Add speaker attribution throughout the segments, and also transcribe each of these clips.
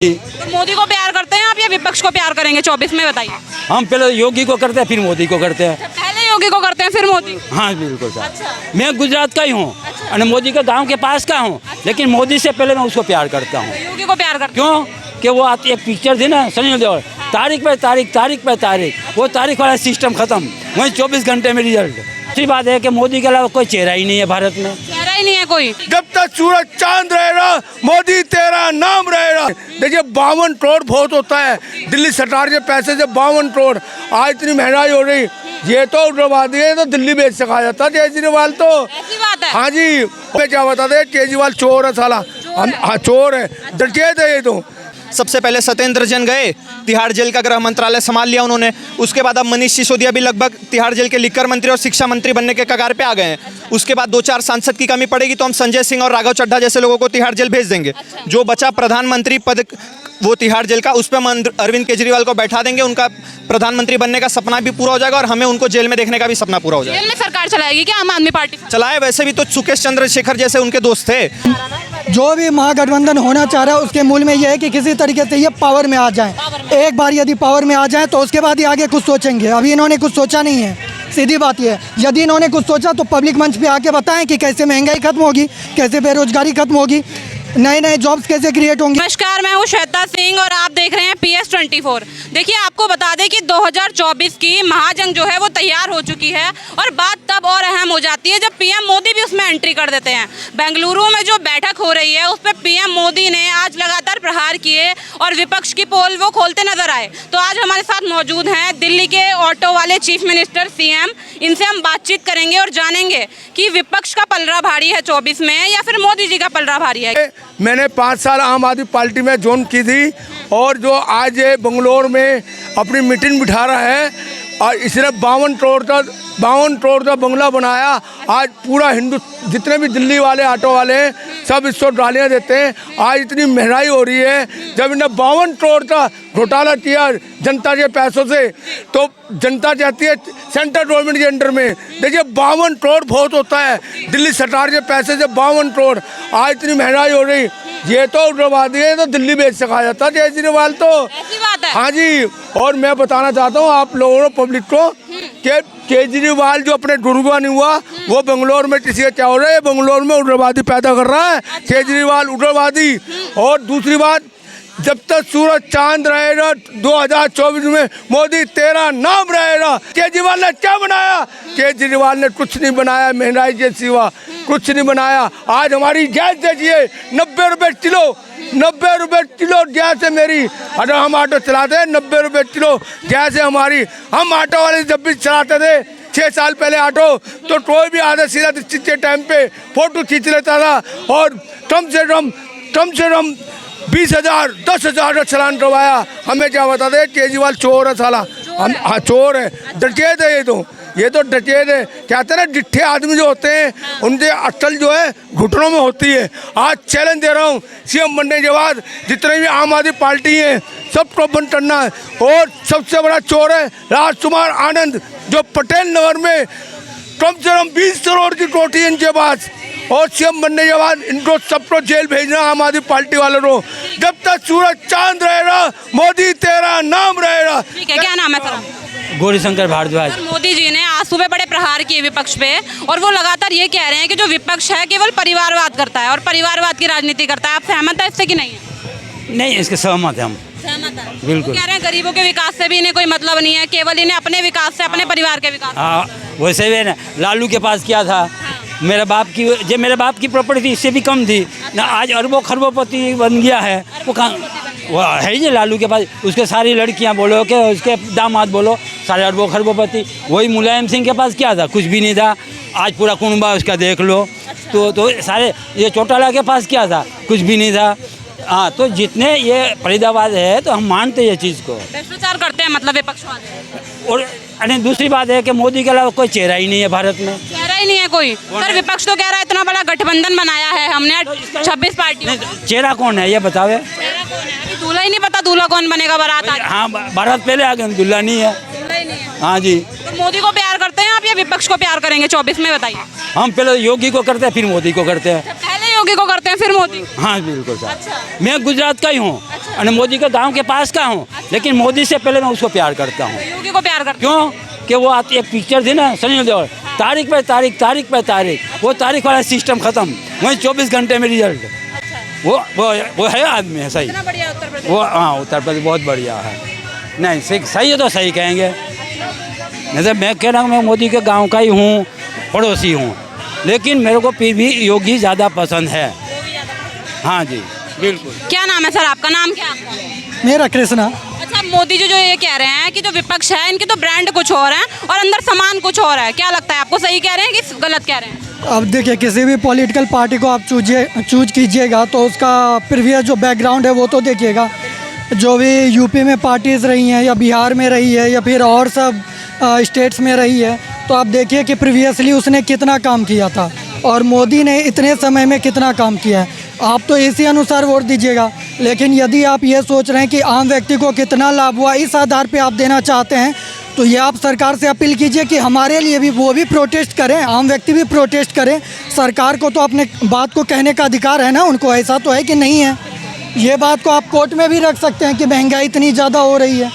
Speaker 1: तो मोदी को प्यार करते हैं आप या विपक्ष को प्यार करेंगे 24 में, बताइए।
Speaker 2: हम पहले योगी को करते हैं फिर मोदी को करते हैं।
Speaker 1: पहले योगी को करते हैं फिर मोदी।
Speaker 2: हाँ बिल्कुल सर।
Speaker 1: अच्छा।
Speaker 2: मैं गुजरात का ही हूँ और मोदी के गांव के पास का हूँ, लेकिन मोदी से पहले मैं उसको प्यार करता हूँ।
Speaker 1: योगी को प्यार करते
Speaker 2: क्यों कि वो एक पिक्चर थी ना सनी देओल, तारीख पे तारीख, तारीख पे तारीख, वो तारीख वाला सिस्टम खत्म, वहीं 24 घंटे में रिजल्ट। दूसरी बात है कि मोदी के अलावा कोई चेहरा ही नहीं है भारत में।
Speaker 1: चेहरा ही नहीं है कोई।
Speaker 3: जब तक सूरज चांद रहेगा मोदी तेरा नाम रहेगा। देखिए 52 करोड़ बहुत होता है, दिल्ली सरकार के पैसे से 52 करोड़। आज इतनी महंगाई हो रही, ये तो उग्रवादी है तो दिल्ली बेच सका जाता केजरीवाल तो।
Speaker 1: ऐसी बात है।
Speaker 3: हाँ जी, मैं क्या बता दे, केजरीवाल चोर है साला। हाँ चोर है, डरकेत है ये तो।
Speaker 4: सबसे पहले सत्येंद्र जैन गए, तिहाड़ जेल का गृह मंत्रालय संभाल लिया उन्होंने। उसके बाद अब मनीष सिसोदिया भी लगभग तिहाड़ जेल के लिकर मंत्री और शिक्षा मंत्री बनने के कगार पे आ गए हैं। उसके बाद 2-4 सांसद की कमी पड़ेगी तो हम संजय सिंह और राघव चड्ढा जैसे लोगों को तिहाड़ जेल भेज देंगे। जो बचा प्रधानमंत्री पद वो तिहाड़ जेल का, उस पर अरविंद केजरीवाल को बैठा देंगे। उनका प्रधानमंत्री बनने का सपना भी पूरा हो जाएगा और हमें उनको जेल में देखने का भी सपना पूरा हो जाएगा।
Speaker 1: जेल में सरकार चलाएगी क्या आम आदमी पार्टी?
Speaker 4: चलाए, वैसे भी तो सुकेश चंद्रशेखर जैसे उनके दोस्त थे।
Speaker 5: जो भी महागठबंधन होना चाह रहा है उसके मूल में यह है कि किसी तरीके से ये पावर में आ जाए। एक बार यदि पावर में आ जाए तो उसके बाद ही आगे कुछ सोचेंगे। अभी इन्होंने कुछ सोचा नहीं है, सीधी बात यह है। यदि इन्होंने कुछ सोचा तो पब्लिक मंच पे आके बताएं कि कैसे महंगाई खत्म होगी, कैसे बेरोजगारी खत्म होगी, नए नए जॉब्स कैसे क्रिएट होंगे।
Speaker 1: नमस्कार, मैं हूं श्वेता सिंह और आप देख रहे हैं PS24। देखिए, आपको बता दें कि 2024 की महाजंग जो है वो तैयार हो चुकी है और बात तब और अहम हो जाती है जब पीएम मोदी भी उसमें एंट्री कर देते हैं। बेंगलुरु में जो बैठक हो रही है उस पर पीएम मोदी ने आज लगातार प्रहार किए और विपक्ष की पोल वो खोलते नजर आए। तो आज हमारे साथ मौजूद हैं दिल्ली के ऑटो वाले चीफ मिनिस्टर CM। इनसे हम बातचीत करेंगे और जानेंगे कि विपक्ष का पलड़ा भारी है 24 में या फिर मोदी जी का पलड़ा भारी है।
Speaker 3: मैंने 5 साल आम आदमी पार्टी में ज्वाइन की थी और जो आज ये बंगलोर में अपनी मीटिंग बिठा रहा है और इसने 52 करोड़ का बंगला बनाया। आज पूरा हिंदू जितने भी दिल्ली वाले ऑटो वाले हैं सब इसको गालियाँ देते हैं। आज इतनी महंगाई हो रही है, जब इन्हें 52 करोड़ का घोटाला किया जनता के पैसों से तो जनता चाहती है सेंट्रल गवर्नमेंट के अंडर में। देखिए 52 करोड़ बहुत होता है, दिल्ली सरकार के पैसे से 52 करोड़। आज इतनी महंगाई हो रही, ये तो उग्रवादी है तो दिल्ली बेच सका जाता केजरीवाल तो।
Speaker 1: ऐसी बात है।
Speaker 3: हाँ जी, और मैं बताना चाहता हूँ आप लोगों को, पब्लिक को, कि केजरीवाल जो अपने गुरुग्राम नहीं हुआ वो बेंगलोर में किसी का क्या हो रहा है, बेंगलोर में उग्रवादी पैदा कर रहा है। केजरीवाल उग्रवादी। और दूसरी बात, जब तक सूरज चांद रहेगा 2024 में मोदी तेरा नाम रहेगा। केजरीवाल ने क्या बनाया? केजरीवाल ने कुछ नहीं बनाया, महंगाई के सिवा कुछ नहीं बनाया। आज हमारी गैस देखिए 90 रुपये किलो, 90 रुपये किलो गैस है मेरी। अगर हम ऑटो चलाते हैं 90 रुपये किलो गैस है हमारी। हम ऑटो वाले जब भी चलाते थे 6 साल पहले ऑटो, तो कोई भी आधा सीधा के टाइम पे फोटो खींच लेता था और कम से कम 20,000 10,000 का चलान करवाया। हमें क्या बता दे, केजरीवाल चोर है साला। हम हाँ चोर है, डकैत है ये तो डकैत है। कहते हैं ना डिट्ठे आदमी जो होते हैं उनके अक्ल जो है घुटनों में होती है। आज चैलेंज दे रहा हूँ, CM बनने के बाद जितने भी आम आदमी पार्टी है सबको बंद करना है। और सबसे बड़ा चोर है राजकुमार आनंद, जो पटेल नगर में कम से कम 20 करोड़ की कोठी इनके पास। और CM बनने के बाद इनको सबको जेल भेजना आम आदमी पार्टी वालों को। जब तक सूरज चांद रहेगा मोदी तेरा नाम रहेगा।
Speaker 1: ठीक है, क्या नाम है सर?
Speaker 2: गौरीशंकर भारद्वाज।
Speaker 1: मोदी जी ने आज सुबह बड़े प्रहार किए विपक्ष पे और वो लगातार ये कह रहे हैं कि जो विपक्ष है केवल परिवारवाद करता है और परिवारवाद की राजनीति करता है। आप सहमत है इससे कि नहीं है?
Speaker 2: नहीं, इसके सहमत है हम।
Speaker 1: सहमत है।
Speaker 2: बिल्कुल।
Speaker 1: वो कह रहे हैं गरीबों के विकास से भी इन्हें कोई मतलब नहीं है, केवल इन्हें अपने विकास से, अपने परिवार के विकास।
Speaker 2: हाँ, वैसे भी ना लालू के पास क्या था, मेरे बाप की प्रॉपर्टी थी, इससे भी कम थी ना। आज अरबों खरबोपति बन गया है। वो कहाँ वो है ही लालू के पास, उसके सारी लड़कियां बोलो कि उसके दामाद बोलो सारे अरबों खरबोपति। वही मुलायम सिंह के पास क्या था, कुछ भी नहीं था। आज पूरा कुनबा उसका देख लो। तो सारे ये चौटाला के पास क्या था, कुछ भी नहीं था। हाँ, तो जितने ये फरीदाबाद है तो हम मानते ये चीज़ को।
Speaker 1: भ्रष्टाचार करते हैं मतलब विपक्ष वाले।
Speaker 2: और अरे दूसरी बात है कि मोदी के अलावा कोई चेहरा ही नहीं है भारत में।
Speaker 1: चेहरा ही नहीं है कोई। सर विपक्ष तो कह रहा है इतना बड़ा गठबंधन बनाया है हमने 26 पार्टियों का।
Speaker 2: चेहरा कौन है ये बतावे?
Speaker 1: चेहरा कौन है? अभी दूल्हा ही नहीं पता, दूल्हा कौन बनेगा बारात आज।
Speaker 2: हाँ, बारात पहले आ गए, दुल्हा नहीं है।
Speaker 1: दूल्हा ही नहीं है।
Speaker 2: हाँ जी।
Speaker 1: तो मोदी को प्यार करते हैं आप या विपक्ष को प्यार करेंगे 24 में, बताइए।
Speaker 2: हम पहले योगी को करते हैं फिर मोदी को करते हैं।
Speaker 1: पहले योगी योगी को करते हैं फिर मोदी।
Speaker 2: हाँ बिल्कुल सर।
Speaker 1: अच्छा।
Speaker 2: मैं गुजरात का ही हूँ और मोदी के गांव के पास का हूँ, लेकिन मोदी से पहले मैं उसको प्यार करता हूँ।
Speaker 1: योगी को प्यार करते
Speaker 2: क्यों कि वो आती एक पिक्चर थी ना सनी देओल, तारीख पे तारीख, तारीख पे तारीख, वो तारीख वाला सिस्टम खत्म, वहीं 24 घंटे में रिजल्ट। वो है आदमी है सही।
Speaker 1: इतना बढ़िया उत्तर प्रदेश।
Speaker 2: वो हाँ उत्तर प्रदेश बहुत बढ़िया है। नहीं सही है तो सही कहेंगे। जैसे मैं कह रहा हूँ मैं मोदी के गांव का ही हूँ, पड़ोसी हूँ, लेकिन मेरे को फिर भी योगी ज़्यादा पसंद है। हाँ जी बिल्कुल।
Speaker 1: क्या नाम है सर आपका? नाम क्या है आपका?
Speaker 5: मेरा कृष्णा।
Speaker 1: अच्छा, मोदी जी जो ये कह रहे हैं कि जो विपक्ष है इनके तो ब्रांड कुछ और है और अंदर सामान कुछ और है, क्या लगता है आपको? सही कह रहे हैं कि गलत कह रहे हैं?
Speaker 5: अब देखिए, किसी भी पॉलिटिकल पार्टी को आप चूज कीजिएगा तो उसका प्रीवियस जो बैकग्राउंड है वो तो देखिएगा। जो भी यूपी में पार्टीज़ रही हैं या बिहार में रही है या फिर और सब स्टेट्स में रही है, तो आप देखिए कि प्रीवियसली उसने कितना काम किया था और मोदी ने इतने समय में कितना काम किया है। आप तो इसी अनुसार वोट दीजिएगा, लेकिन यदि आप ये सोच रहे हैं कि आम व्यक्ति को कितना लाभ हुआ इस आधार पे आप देना चाहते हैं, तो ये आप सरकार से अपील कीजिए कि हमारे लिए भी वो भी प्रोटेस्ट करें, आम व्यक्ति भी प्रोटेस्ट करें। सरकार को तो अपने बात को कहने का अधिकार है ना, उनको ऐसा तो है कि नहीं है। ये बात को आप कोर्ट में भी रख सकते हैं कि महंगाई इतनी ज़्यादा हो रही है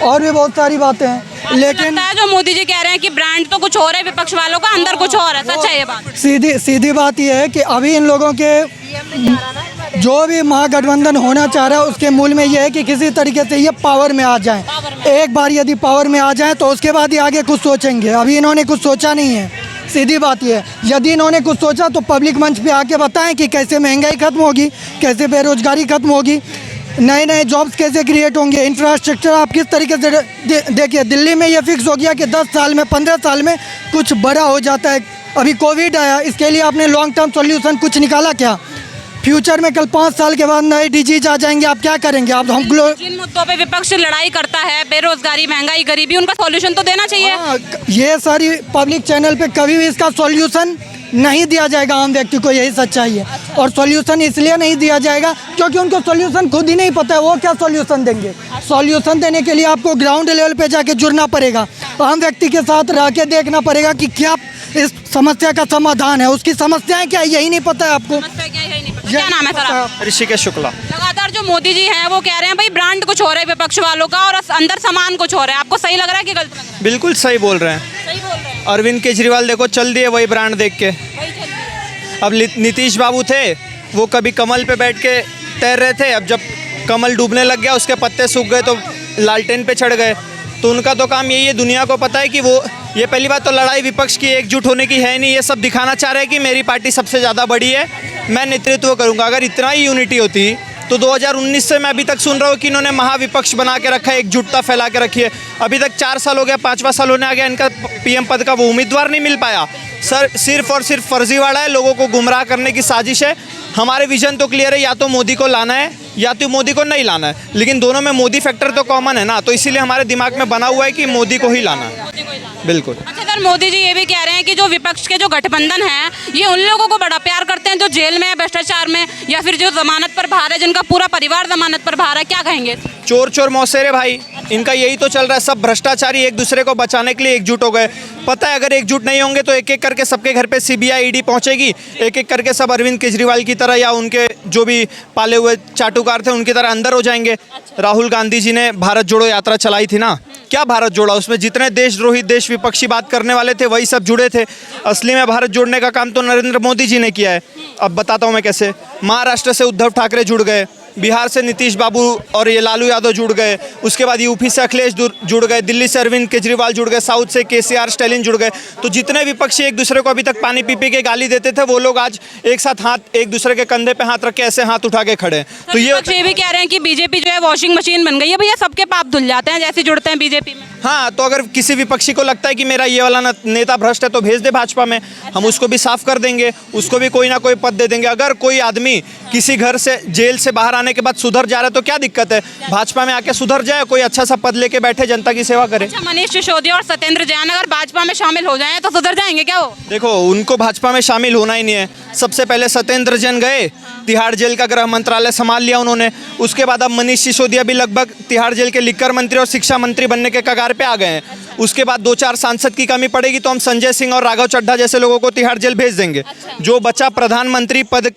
Speaker 5: और भी बहुत सारी बातें हैं, लेकिन
Speaker 1: लगता है जो मोदी जी कह रहे हैं कि ब्रांड तो कुछ और है विपक्ष वालों का, अंदर कुछ और है, सच है ये बात?
Speaker 5: सीधी बात यह है कि अभी इन लोगों के जो भी महागठबंधन होना चाह रहा है उसके मूल में यह है कि किसी तरीके से ये पावर में आ जाएं। एक बार यदि पावर में आ जाएं तो उसके बाद ही आगे कुछ सोचेंगे। अभी इन्होंने कुछ सोचा नहीं है, सीधी बात यह है। यदि इन्होंने कुछ सोचा तो पब्लिक मंच पे आके बताएं कि कैसे महंगाई खत्म होगी, कैसे बेरोजगारी खत्म होगी, नए नए जॉब्स कैसे क्रिएट होंगे, इंफ्रास्ट्रक्चर आप किस तरीके से देखिए दिल्ली में ये फिक्स हो गया कि 10 साल में 15 साल में कुछ बड़ा हो जाता है। अभी कोविड आया, इसके लिए आपने लॉन्ग टर्म सॉल्यूशन कुछ निकाला क्या? फ्यूचर में कल 5 साल के बाद नए डिजीज आ जाएंगे, आप क्या करेंगे? आप हम
Speaker 1: जिन मुद्दों पे विपक्ष लड़ाई करता है, बेरोजगारी, महंगाई, गरीबी, उनका सॉल्यूशन तो देना चाहिए।
Speaker 5: ये सारी पब्लिक चैनल पे कभी भी इसका सॉल्यूशन नहीं दिया जाएगा आम व्यक्ति को, यही सच्चाई है। और सॉल्यूशन इसलिए नहीं दिया जाएगा क्योंकि उनको सॉल्यूशन खुद ही नहीं पता है, वो क्या सॉल्यूशन देंगे। सॉल्यूशन देने के लिए आपको ग्राउंड लेवल पे जाके जुड़ना पड़ेगा, आम व्यक्ति के साथ रह के देखना पड़ेगा कि क्या इस समस्या का समाधान है, उसकी समस्याएं क्या है यही नहीं पता है आपको।
Speaker 1: क्या नाम है सर आपका?
Speaker 4: ऋषिकेश शुक्ला।
Speaker 1: लगातार जो मोदी जी हैं वो कह रहे हैं भाई ब्रांड कुछ और है विपक्ष वालों का और अंदर सामान कुछ और है, आपको सही लग रहा है कि गलत लग रहा है?
Speaker 4: बिल्कुल सही बोल रहे हैं।
Speaker 1: सही बोल रहे हैं।
Speaker 4: अरविंद केजरीवाल देखो चल दिए वही ब्रांड देख के। अब नीतीश बाबू थे, वो कभी कमल पे बैठ के तैर रहे थे, अब जब कमल डूबने लग गया उसके पत्ते सूख गए तो लालटेन पे चढ़ गए। तो उनका तो काम यही है, दुनिया को पता है कि वो ये पहली बात तो लड़ाई विपक्ष की एकजुट होने की है नहीं, ये सब दिखाना चाह रहे हैं कि मेरी पार्टी सबसे ज़्यादा बड़ी है, मैं नेतृत्व करूँगा। अगर इतना ही यूनिटी होती तो 2019 से मैं अभी तक सुन रहा हूँ कि इन्होंने महाविपक्ष बना के रखा है, एकजुटता फैला के रखी है। अभी तक 4 साल हो गया, 5वां साल होने आ गया, इनका पीएम पद का वो उम्मीदवार नहीं मिल पाया। सर सिर्फ और सिर्फ फर्जीवाड़ा है, लोगों को गुमराह करने की साजिश है। हमारे विजन तो क्लियर है, या तो मोदी को लाना है या तो मोदी को नहीं लाना है, लेकिन दोनों में मोदी फैक्टर तो कॉमन है ना, तो इसीलिए हमारे दिमाग में बना हुआ है कि मोदी को ही लाना है। बिल्कुल।
Speaker 1: अच्छा सर, मोदी जी ये भी कह रहे हैं कि जो विपक्ष के जो गठबंधन है ये उन लोगों को बड़ा प्यार करते हैं जो जेल में है भ्रष्टाचार में, या फिर जो जमानत पर बाहर है, जिनका पूरा परिवार जमानत पर बाहर है, क्या कहेंगे?
Speaker 4: चोर चोर मौसेरे भाई, इनका यही तो चल रहा है। सब भ्रष्टाचारी एक दूसरे को बचाने के लिए एकजुट हो गए। पता है अगर एकजुट नहीं होंगे तो एक एक करके सबके घर पे सीबीआई ईडी पहुंचेगी, एक एक करके सब अरविंद केजरीवाल की तरह या उनके जो भी पाले हुए चाटुकार थे उनकी तरह अंदर हो जाएंगे। राहुल गांधी जी ने भारत जोड़ो यात्रा चलाई थी ना, क्या भारत जोड़ा? उसमें जितने देशद्रोही देश विपक्षी बात करने वाले थे वही सब जुड़े थे। असली में भारत जोड़ने का काम तो नरेंद्र मोदी जी ने किया है। अब बताता हूँ मैं कैसे। महाराष्ट्र से उद्धव ठाकरे जुड़ गए, बिहार से नीतीश बाबू और ये लालू यादव जुड़ गए, उसके बाद यूपी से अखिलेश जुड़ गए, दिल्ली से अरविंद केजरीवाल जुड़ गए, साउथ से केसीआर स्टालिन जुड़ गए। तो जितने विपक्षी एक दूसरे को अभी तक पानी पी के गाली देते थे वो लोग आज एक साथ हाथ एक दूसरे के कंधे पे हाथ रख के ऐसे हाथ उठा के खड़े हैं। तो
Speaker 1: ये भी कह रहे हैं कि बीजेपी जो है वॉशिंग मशीन बन गई है, भैया सबके पाप धुल जाते हैं जैसे जुड़ते हैं बीजेपी में।
Speaker 4: हाँ, तो अगर किसी विपक्षी को लगता है कि मेरा ये वाला नेता भ्रष्ट है तो भेज दे भाजपा में, हम उसको भी साफ कर देंगे, उसको भी कोई ना कोई पद दे देंगे। अगर कोई आदमी किसी घर से जेल से बाहर आने के बाद सुधर जा रहा है तो क्या दिक्कत है, भाजपा में आके सुधर जाए, कोई अच्छा सा पद लेके बैठे जनता की सेवा करे।
Speaker 1: अच्छा, मनीष सिसोदिया और सत्येंद्र जैन अगर भाजपा में शामिल हो जाएं तो सुधर जाएंगे क्या वो?
Speaker 4: देखो, उनको भाजपा में शामिल होना ही नहीं है। सबसे पहले सत्येंद्र जैन गए, तिहाड़ जेल का गृह मंत्रालय संभाल लिया उन्होंने। उसके बाद अब मनीष सिसोदिया भी लगभग तिहाड़ जेल के लिक्कर मंत्री और शिक्षा मंत्री बनने के कगार पे आ गए हैं। उसके बाद 2-4 सांसद की कमी पड़ेगी तो हम संजय सिंह और राघव चड्ढा जैसे लोगों को तिहाड़ जेल भेज देंगे। जो बचा प्रधानमंत्री पद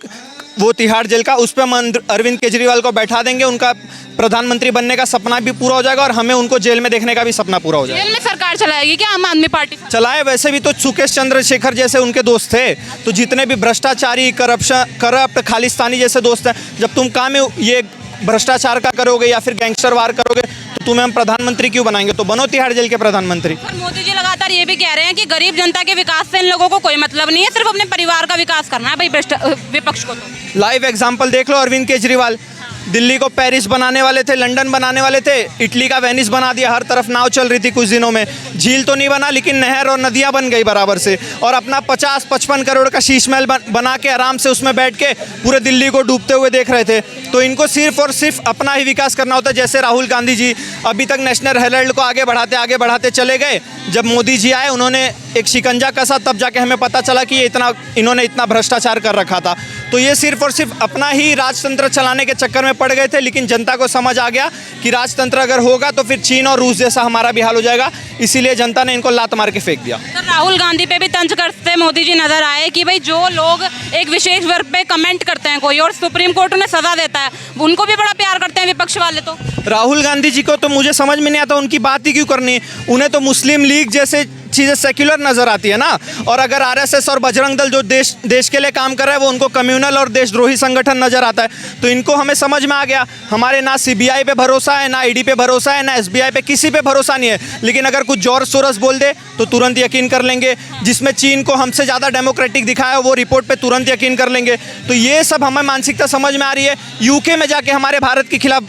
Speaker 4: वो तिहाड़ जेल का, उस पर हम अरविंद केजरीवाल को बैठा देंगे, उनका प्रधानमंत्री बनने का सपना भी पूरा हो जाएगा और हमें उनको जेल में देखने का भी सपना पूरा हो जाएगा।
Speaker 1: जेल में सरकार चलाएगी क्या आम आदमी पार्टी?
Speaker 4: चलाए, वैसे भी तो सुकेश चंद्रशेखर जैसे उनके दोस्त थे, तो जितने भी भ्रष्टाचारी करप्ट खालिस्तानी जैसे दोस्त हैं, जब तुम काम में ये भ्रष्टाचार का करोगे या फिर गैंगस्टर वार करोगे तो तुम्हें हम प्रधानमंत्री क्यों बनाएंगे? तो बनो तिहाड़ जेल के प्रधानमंत्री।
Speaker 1: और मोदी जी लगातार ये भी कह रहे हैं कि गरीब जनता के विकास से इन लोगों को कोई मतलब नहीं है, सिर्फ अपने परिवार का विकास करना है भाई विपक्ष को। तो
Speaker 4: लाइव एग्जाम्पल देख लो, अरविंद केजरीवाल दिल्ली को पेरिस बनाने वाले थे, लंदन बनाने वाले थे, इटली का वेनिस बना दिया, हर तरफ नाव चल रही थी कुछ दिनों में। झील तो नहीं बना लेकिन नहर और नदियां बन गई बराबर से, और अपना 50-55 करोड़ का शीश महल बना के आराम से उसमें बैठ के पूरे दिल्ली को डूबते हुए देख रहे थे। तो इनको सिर्फ और सिर्फ अपना ही विकास करना होता है। जैसे राहुल गांधी जी अभी तक नेशनल हेराल्ड को आगे बढ़ाते चले गए, जब मोदी जी आए उन्होंने एक शिकंजा कसा, तब जाके हमें पता चला कि इन्होंने इतना भ्रष्टाचार कर रखा था। तो ये सिर्फ और सिर्फ अपना ही राजतंत्र चलाने के चक्कर में पड़ गए थे, लेकिन जनता को समझ आ गया कि राजतंत्र अगर होगा तो फिर चीन और रूस जैसा हमारा भी हाल हो जाएगा, इसीलिए जनता ने इनको लात मार के फेंक दिया।
Speaker 1: सर, राहुल गांधी पे भी तंज करते मोदी जी नजर आए कि भाई जो लोग एक विशेष वर्ग पे कमेंट करते हैं कोई और सुप्रीम कोर्ट उन्हें सजा देता है, उनको भी बड़ा प्यार करते हैं विपक्ष वाले। तो
Speaker 4: राहुल गांधी जी को तो मुझे समझ में नहीं आता उनकी बात ही क्यों करनी, उन्हें तो मुस्लिम लीग जैसे चीज़ें सेक्युलर नज़र आती है ना। और अगर आरएसएस और बजरंग दल जो देश के लिए काम कर रहा है वो उनको कम्युनल और देशद्रोही संगठन नज़र आता है। तो इनको हमें समझ में आ गया, हमारे ना सीबीआई पे भरोसा है, ना ईडी पे भरोसा है, ना एसबीआई पे, किसी पे भरोसा नहीं है। लेकिन अगर कुछ जोर सोरस बोल दे तो तुरंत यकीन कर लेंगे, जिसमें चीन को हमसे ज़्यादा डेमोक्रेटिक दिखाया वो रिपोर्ट पर तुरंत यकीन कर लेंगे। तो ये सब हमें मानसिकता समझ में आ रही है। यूके में जाके हमारे भारत के खिलाफ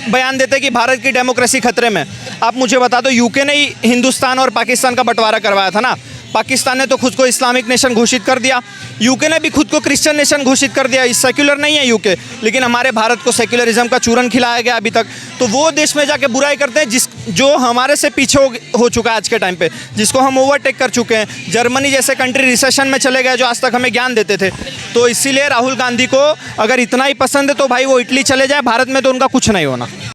Speaker 4: बयान देते कि भारत की डेमोक्रेसी खतरे में। आप मुझे बता दो, यूके ने ही हिंदुस्तान और पाकिस्तान का बंटवारा करवाया था ना। पाकिस्तान ने तो खुद को इस्लामिक नेशन घोषित कर दिया, यूके ने भी खुद को क्रिश्चियन नेशन घोषित कर दिया। इस सेक्युलर नहीं है यूके, लेकिन हमारे भारत को सेक्युलरिज्म का चूरन खिलाया गया अभी तक। तो वो देश में जाके बुराई करते हैं जो हमारे से पीछे हो चुका है आज के टाइम पे, जिसको हम ओवरटेक कर चुके हैं। जर्मनी जैसे कंट्री रिसेशन में चले गए जो आज तक हमें ज्ञान देते थे। तो इसीलिए राहुल गांधी को अगर इतना ही पसंद है तो भाई वो इटली चले जाए, भारत में तो उनका कुछ नहीं होना।